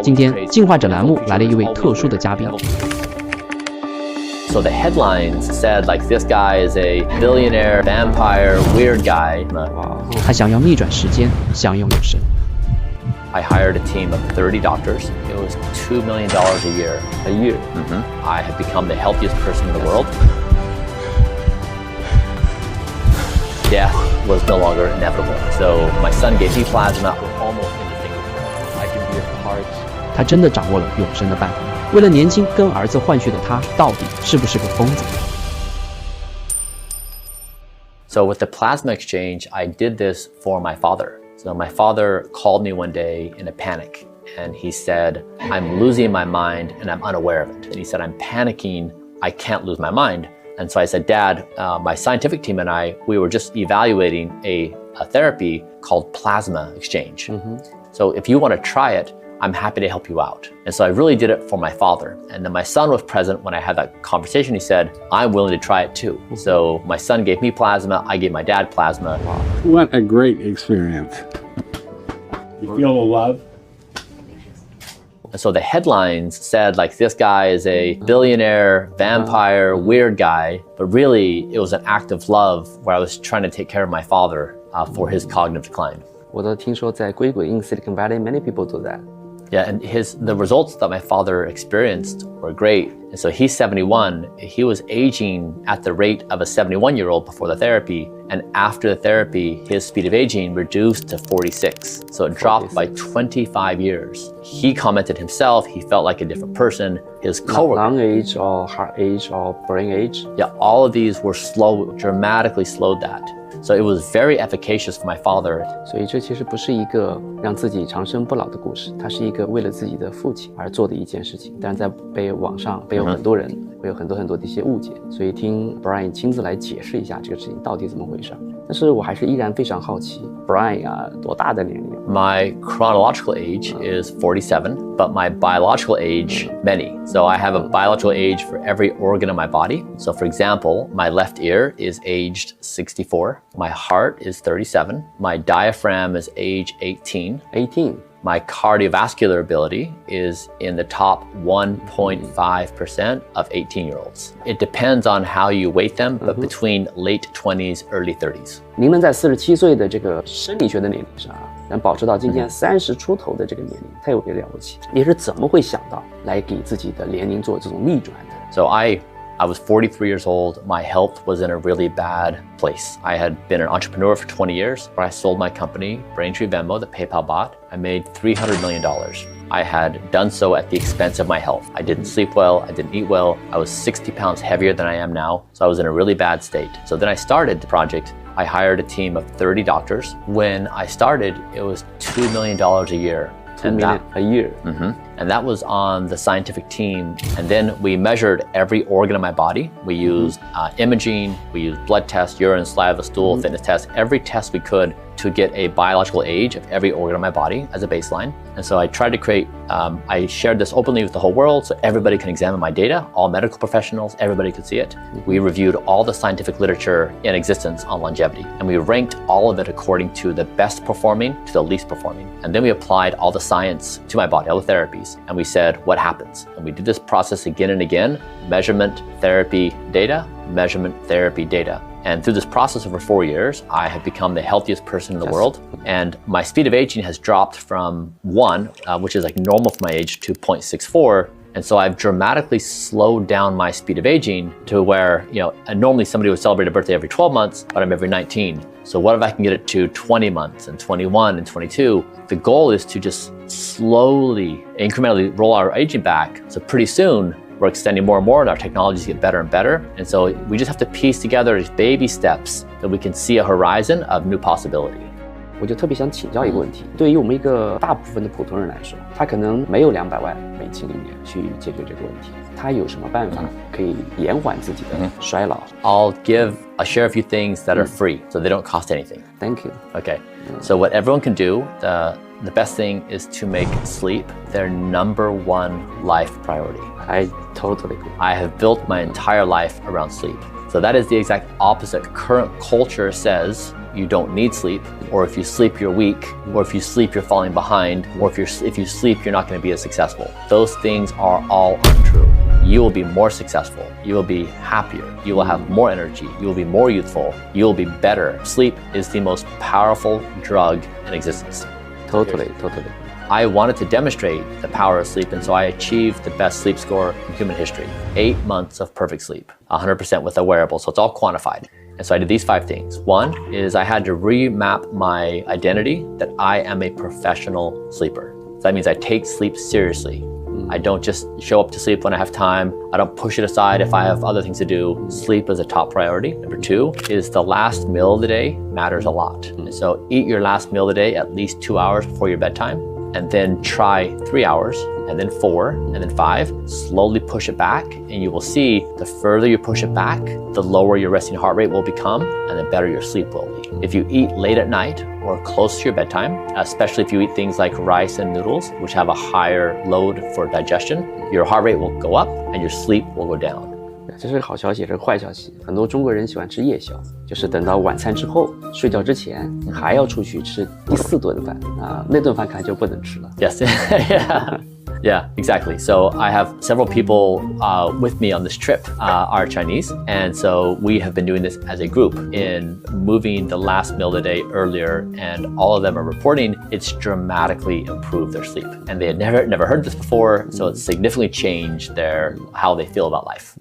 今天进化者栏目来了一位特殊的嘉宾。So the headlines said like this guy is a billionaire, vampire, weird guy. 他想要逆转时间，享用永生。I hired a team of 30 doctors. It was $2 million a year. A year. I have become the healthiest person in the world. Death was no longer inevitable. So my son gave me plasma. We're almost indistinguishable. I can be a part. 他真的掌握了永生的办法。为了年轻跟儿子换血的他，到底是不是个疯子？ So with the plasma exchange, I did this for my father. So my father called me one day in a panic, and he said, I'm losing my mind and I'm unaware of it. And he said, I'm panicking, I can't lose my mind. And so I said, Dad, my scientific team and I, we were just evaluating a therapy called plasma exchange. So if you want to try it, I'm happy to help you out. And so I really did it for my father. And then my son was present when I had that conversation. He said, I'm willing to try it too. So my son gave me plasma, I gave my dad plasma. Wow. What a great experience. You feel the love? And so the headlines said like this guy is a billionaire, vampire, weird guy. But really it was an act of love where I was trying to take care of my father for his cognitive decline. 我都听说在硅谷 in Silicon Valley, many people do that. Yeah, and the results that my father experienced were great. And so he's 71. He was aging at the rate of a 71-year-old before the therapy. And after the therapy, his speed of aging reduced to 46. So it dropped by 25 years. He commented himself, he felt like a different person. His coworker. Lung age or heart age or brain age? Yeah, all of these were dramatically slowed that. So it was very efficacious for my father. 所以这其实不是一个让自己长生不老的故事，它是一个为了自己的父亲而做的一件事情。但是在网上有很多人会有很多的一些误解，所以听 Brian 亲自来解释一下这个事情到底怎么回事。但是我还是依然非常好奇 ，Brian 啊，多大的年龄 ？My chronological age is 47, but my biological age many. So I have a biological age for every organ of my body. So for example, my left ear is aged 64. My heart is 37. My diaphragm is age 18. 18. My cardiovascular ability is in the top 1.5% of 18-year-olds. It depends on how you weight them, but between late 20s, early 30s. 您能在47岁的这个生理学的年龄上能保持到今天30出头的这个年龄，太有点了不起。你是怎么会想到来给自己的年龄做这种逆转的？ So I was 43 years old. My health was in a really bad place. I had been an entrepreneur for 20 years, where I sold my company, Braintree Venmo, that PayPal bought. I made $300 million. I had done so at the expense of my health. I didn't sleep well. I didn't eat well. I was 60 pounds heavier than I am now. So I was in a really bad state. So then I started the project. I hired a team of 30 doctors. When I started, it was $2 million a year. $2 million a year. And that was on the scientific team. And then we measured every organ of my body. We used imaging, we used blood tests, urine, saliva, stool, fitness tests, every test we could to get a biological age of every organ of my body as a baseline. And so I tried to create, I shared this openly with the whole world so everybody can examine my data, all medical professionals, everybody could see it. We reviewed all the scientific literature in existence on longevity, and we ranked all of it according to the best performing to the least performing. And then we applied all the science to my body, all the therapies, and we said, what happens? And we did this process again and again, measurement, therapy, data, measurement, therapy, data. And through this process over 4 years, I have become the healthiest person in the world. And my speed of aging has dropped from 1, which is like normal for my age, to 0.64. And so I've dramatically slowed down my speed of aging to where, normally somebody would celebrate a birthday every 12 months, but I'm every 19. So what if I can get it to 20 months and 21 and 22? The goal is to just slowly, incrementally roll our aging back. So pretty soon, we're extending more and more and our technologies get better and better. And so we just have to piece together these baby steps that we can see a horizon of new possibility. 我就特别想请教一个问题，对于我们一个大部分的普通人来说，他可能没有200万美金里面去解决这个问题，他有什么办法可以延缓自己的衰老？ I'll share a few things that are free, so they don't cost anything. Thank you. Okay, so what everyone can do, the best thing is to make sleep their #1 life priority. I totally agree. I have built my entire life around sleep. So that is the exact opposite. Current culture says you don't need sleep, or if you sleep, you're weak, or if you sleep, you're falling behind, or if you sleep, you're not going to be as successful. Those things are all untrue. You will be more successful. You will be happier. You will have more energy. You will be more youthful. You will be better. Sleep is the most powerful drug in existence. Totally. I wanted to demonstrate the power of sleep, and so I achieved the best sleep score in human history. 8 months of perfect sleep, 100% with a wearable, so it's all quantified. And so I did these 5 things. One is I had to remap my identity that I am a professional sleeper. So that means I take sleep seriously. I don't just show up to sleep when I have time. I don't push it aside if I have other things to do. Sleep is a top priority. Number 2 is the last meal of the day matters a lot. And so eat your last meal of the day at least 2 hours before your bedtime, and then try 3 hours, and then 4, and then 5. Slowly push it back, and you will see the further you push it back, the lower your resting heart rate will become, and the better your sleep will be. If you eat late at night or close to your bedtime, especially if you eat things like rice and noodles, which have a higher load for digestion, your heart rate will go up and your sleep will go down. 这是个好消息，也是个坏消息。很多中国人喜欢吃夜宵，就是等到晚餐之后睡觉之前，还要出去吃第4顿饭啊，那顿饭看就不能吃了。Yes, yeah, exactly. So I have several people with me on this trip are Chinese, and so we have been doing this as a group in moving the last meal of the day earlier, and all of them are reporting it's dramatically improved their sleep. And they had never heard this before, so it's significantly changed how they feel about life.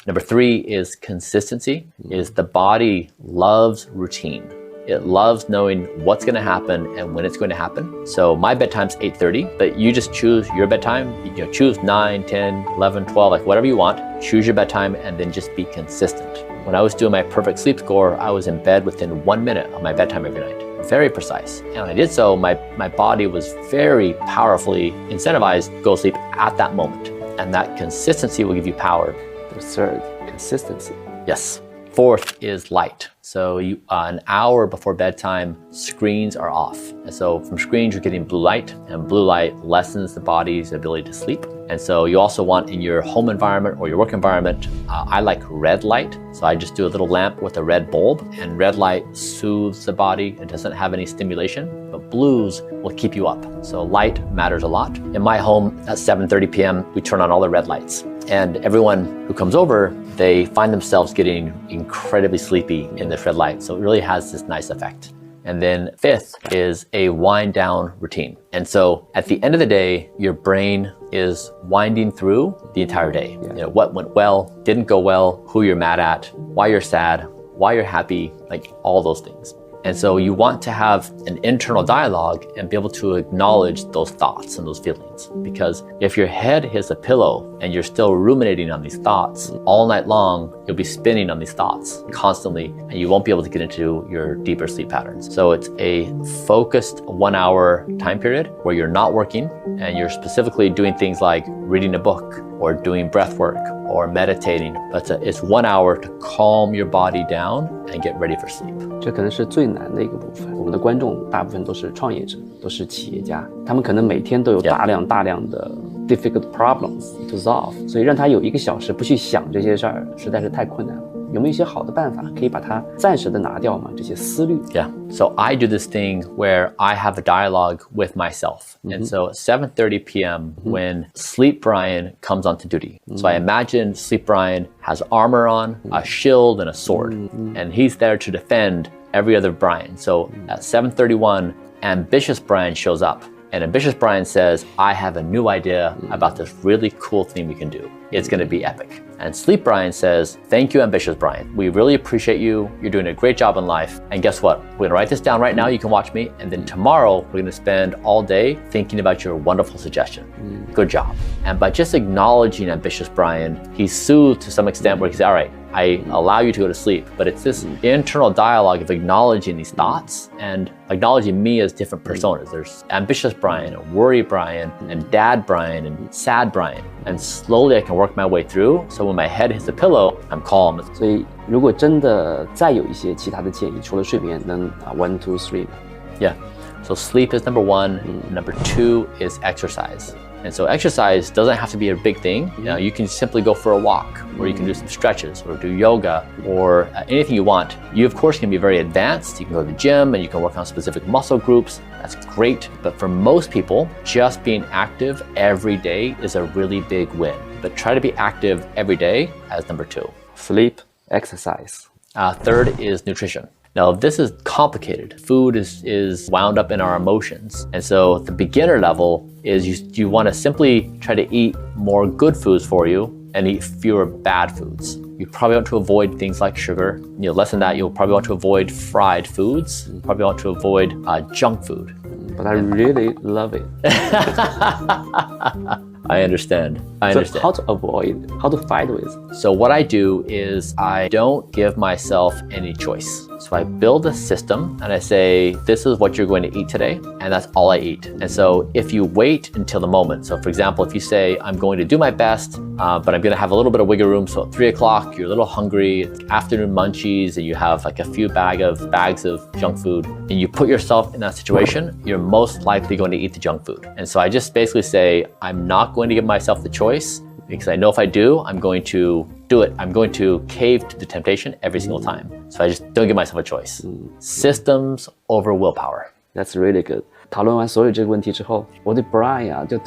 Number 3 is consistency. Is the body loves routine. It loves knowing what's going to happen and when it's going to happen. So my bedtime's 8:30, but you just choose your bedtime. You know, choose 9, 10, 11, 12, like whatever you want. Choose your bedtime and then just be consistent. When I was doing my perfect sleep score, I was in bed within 1 minute of my bedtime every night. Very precise. And when I did so, my body was very powerfully incentivized to go to sleep at that moment. And that consistency will give you power. The 3rd, consistency. Yes. 4th is light. So an hour before bedtime, screens are off. And so from screens, you're getting blue light, and blue light lessens the body's ability to sleep. And so you also want in your home environment or your work environment, I like red light. So I just do a little lamp with a red bulb, and red light soothes the body and doesn't have any stimulation, but blues will keep you up. So light matters a lot. In my home at 7:30 p.m., we turn on all the red lights. And everyone who comes over, they find themselves getting incredibly sleepy in this red light. So it really has this nice effect. And then 5th is a wind down routine. And so at the end of the day, your brain is winding through the entire day. Yeah. You know, what went well, didn't go well, who you're mad at, why you're sad, why you're happy, like all those things. And so you want to have an internal dialogue and be able to acknowledge those thoughts and those feelings. Because if your head hits a pillow and you're still ruminating on these thoughts all night long, you'll be spinning on these thoughts constantly, and you won't be able to get into your deeper sleep patterns. So it's a focused 1 hour time period where you're not working and you're specifically doing things like reading a book or doing breath work or meditating. But it's 1 hour to calm your body down and get ready for sleep. 这可能是最难的一个部分。我们的观众大部分都是创业者，都是企业家，他们可能每天都有大量的 difficult problems to solve， 所以让他有1个小时不去想这些事儿，实在是太困难了。有没有一些好的办法可以把它暂时的拿掉吗？这些思虑。Yeah. So I do this thing where I have a dialogue with myself. And so at 7:30 p.m. when Sleep Brian comes onto duty. So I imagine Sleep Brian has armor on, a shield, and a sword. And he's there to defend every other Brian. So at 7:31, Ambitious Brian shows up. And Ambitious Brian says, I have a new idea about this really cool thing we can do. It's going to be epic. And Sleep Brian says, thank you, Ambitious Brian. We really appreciate you. You're doing a great job in life. And guess what? We're going to write this down right now. You can watch me. And then tomorrow, we're going to spend all day thinking about your wonderful suggestion. Good job. And by just acknowledging Ambitious Brian, he's soothed to some extent where he says, all right, I allow you to go to sleep. But it's this internal dialogue of acknowledging these thoughts and acknowledging me as different personas. There's Ambitious Brian, and Worry Brian, and Dad Brian, and Sad Brian. And slowly I can work my way through. So when my head hits the pillow, I'm calm. 所以如果真的再有一些其他的建议，除了睡眠，能1, 2, 3。Yeah. So sleep is number one. Number two is exercise. And so exercise doesn't have to be a big thing. You know, you can simply go for a walk, or you can do some stretches, or do yoga, or anything you want. You, of course, can be very advanced. You can go to the gym and you can work on specific muscle groups. That's great. But for most people, just being active every day is a really big win. But try to be active every day as number two. Sleep, exercise. Third is nutrition. Now, this is complicated. Food is wound up in our emotions. And so the beginner level is you want to simply try to eat more good foods for you and eat fewer bad foods. You probably want to avoid things like sugar. Less than that, you'll probably want to avoid fried foods. You probably want to avoid junk food. But I really love it. I understand. So how to avoid, how to fight with? So what I do is I don't give myself any choice. So I build a system and I say, this is what you're going to eat today, and that's all I eat. And so if you wait until the moment, so for example, if you say, I'm going to do my best, but I'm going to have a little bit of wiggle room. So at 3 o'clock, you're a little hungry, it's afternoon munchies, and you have like a few bags of junk food, and you put yourself in that situation, you're most likely going to eat the junk food. And so I just basically say, I'm not going to give myself the choice, because I know if I do, I'm going to do it. I'm going to cave to the temptation every single time. So I just don't give myself a choice. Systems over willpower. That's really good. 讨论完所有这个问题之后，我对 Brian 就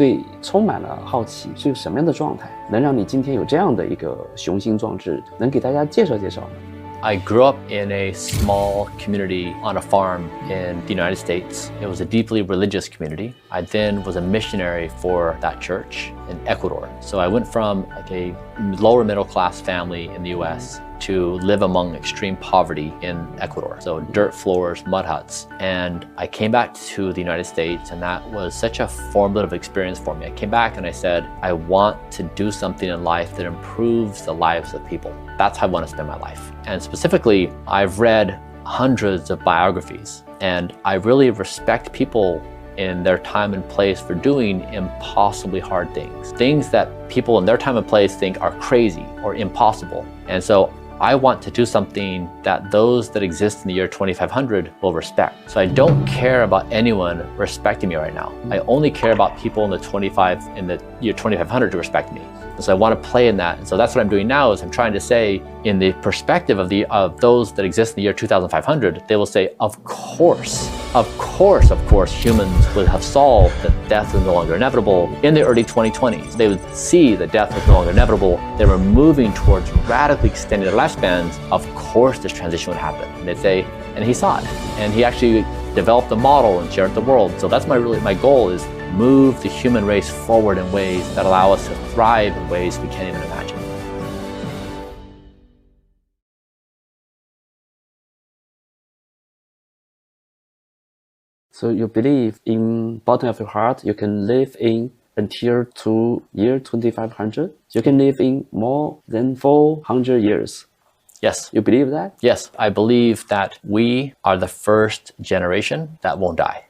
充满了好奇，是个什么样的状态，能让你今天有这样的一个雄心壮志，能给大家介绍介绍吗？ I grew up in a small community on a farm in the United States. It was a deeply religious community. I then was a missionary for that church in Ecuador. So I went from like a lower middle class family in the US to live among extreme poverty in Ecuador. So dirt floors, mud huts. And I came back to the United States, and that was such a formative experience for me. I came back and I said, I want to do something in life that improves the lives of people. That's how I want to spend my life. And specifically, I've read hundreds of biographies, and I really respect people in their time and place for doing impossibly hard things. Things that people in their time and place think are crazy or impossible. And so I want to do something that those that exist in the year 2500 will respect. So I don't care about anyone respecting me right now. I only care about people in the year 2500 to respect me. And so I want to play in that. And so that's what I'm doing now, is I'm trying to say, in the perspective of those that exist in the year 2500, they will say, of course, humans would have solved that death is no longer inevitable in the early 2020s. They would see that death was no longer inevitable. They were moving towards radically extending their lifespans. Of course, this transition would happen. And they'd say, and he saw it. And he actually developed a model and shared it with the world. So that's my goal, is move the human race forward in ways that allow us to thrive in ways we can't even imagine. So you believe in bottom of your heart, you can live in until to year 2500? You can live in more than 400 years. Yes. You believe that? Yes, I believe that we are the first generation that won't die.